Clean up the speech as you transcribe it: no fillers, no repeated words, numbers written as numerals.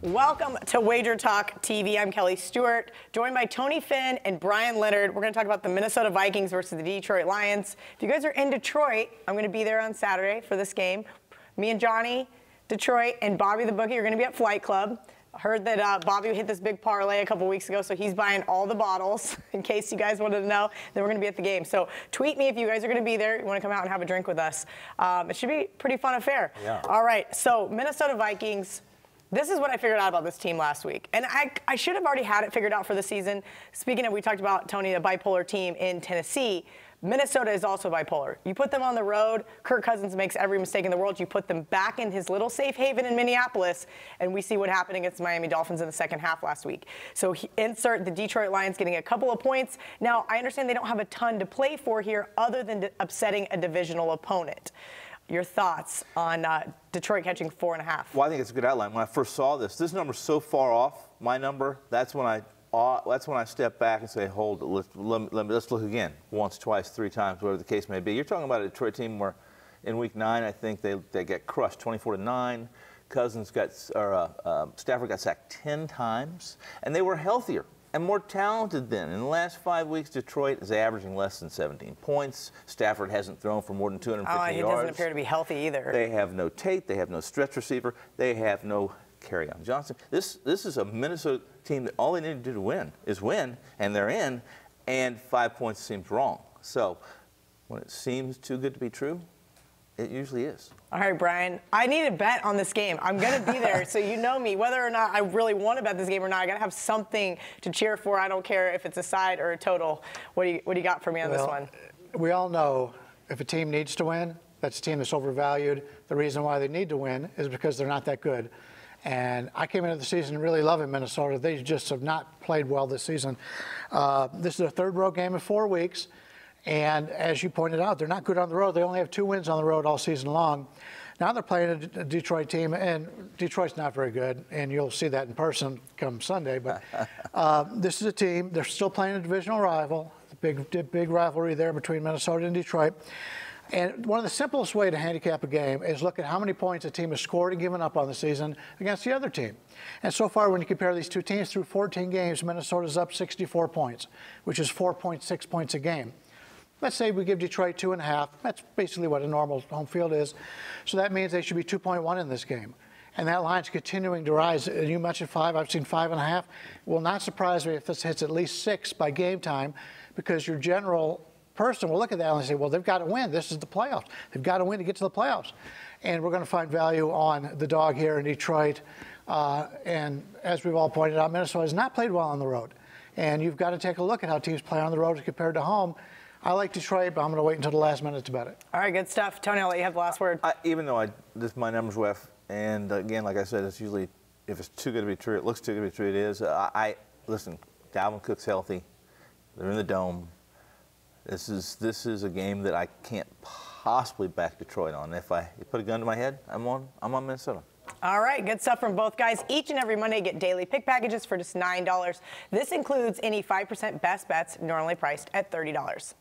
Welcome to WagerTalk TV. I'm Kelly Stewart, joined by Tony Finn and Brian Leonard. We're going to talk about the Minnesota Vikings versus the Detroit Lions. If you guys are in Detroit, I'm going to be there on Saturday for this game. Me and Johnny, Detroit, and Bobby the Bookie are going to be at Flight Club. I heard that Bobby hit this big parlay a couple weeks ago, so he's buying all the bottles, in case you guys wanted to know. Then we're going to be at the game. So tweet me if you guys are going to be there. You want to come out and have a drink with us. It should be a pretty fun affair. Yeah. All right, so Minnesota Vikings. This is what I figured out about this team last week. And I should have already had it figured out for the season. Speaking of, we talked about, Tony, a bipolar team in Tennessee. Minnesota is also bipolar. You put them on the road, Kirk Cousins makes every mistake in the world. You put them back in his little safe haven in Minneapolis, and we see what happened against the Miami Dolphins in the second half last week. So insert the Detroit Lions getting a couple of points. Now, I understand they don't have a ton to play for here other than upsetting a divisional opponent. Your thoughts on Detroit catching 4.5? Well, I think it's a good outline. When I first saw this number's so far off my number. That's when I step back and say, hold it, let's look again, once, twice, three times, whatever the case may be. You're talking about a Detroit team where in Week 9, I think they get crushed 24-9. Stafford got sacked 10 times, and they were healthier and more talented then. In the last 5 weeks, Detroit is averaging less than 17 points. Stafford hasn't thrown for more than 250 yards. He doesn't appear to be healthy either. They have no Tate. They have no stretch receiver. They have no Kerryon Johnson. This is a Minnesota team that all they need to do to win is win, and they're in, and 5 points seems wrong. So when it seems too good to be true, it usually is. All right, Brian, I need a bet on this game. I'm going to be there, so you know me. Whether or not I really want to bet this game or not, I got to have something to cheer for. I don't care if it's a side or a total. What do you got for me on this one? We all know if a team needs to win, that's a team that's overvalued. The reason why they need to win is because they're not that good. And I came into the season really loving Minnesota. They just have not played well this season. This is their third road game in 4 weeks. And as you pointed out, they're not good on the road. They only have 2 wins on the road all season long. Now they're playing a Detroit team, and Detroit's not very good, and you'll see that in person come Sunday. But this is a team, they're still playing a divisional rival, big rivalry there between Minnesota and Detroit. And one of the simplest way to handicap a game is look at how many points a team has scored and given up on the season against the other team. And so far, when you compare these two teams through 14 games, Minnesota's up 64 points, which is 4.6 points a game. Let's say we give Detroit 2.5. That's basically what a normal home field is. So that means they should be 2.1 in this game. And that line's continuing to rise. You mentioned 5. I've seen 5.5. It will not surprise me if this hits at least 6 by game time, because your general person will look at that and say, well, they've got to win. This is the playoffs. They've got to win to get to the playoffs. And we're going to find value on the dog here in Detroit. And as we've all pointed out, Minnesota has not played well on the road. And you've got to take a look at how teams play on the road compared to home. I like Detroit, but I'm going to wait until the last minute to bet it. All right, good stuff. Tony, I'll let you have the last word. Even though my numbers were F, and again, like I said, it's usually, if it's too good to be true, it looks too good to be true, it is. Listen, Dalvin Cook's healthy. They're in the dome. This is a game that I can't possibly back Detroit on. If you put a gun to my head, I'm on Minnesota. All right, good stuff from both guys. Each and every Monday, get daily pick packages for just $9. This includes any 5% best bets, normally priced at $30.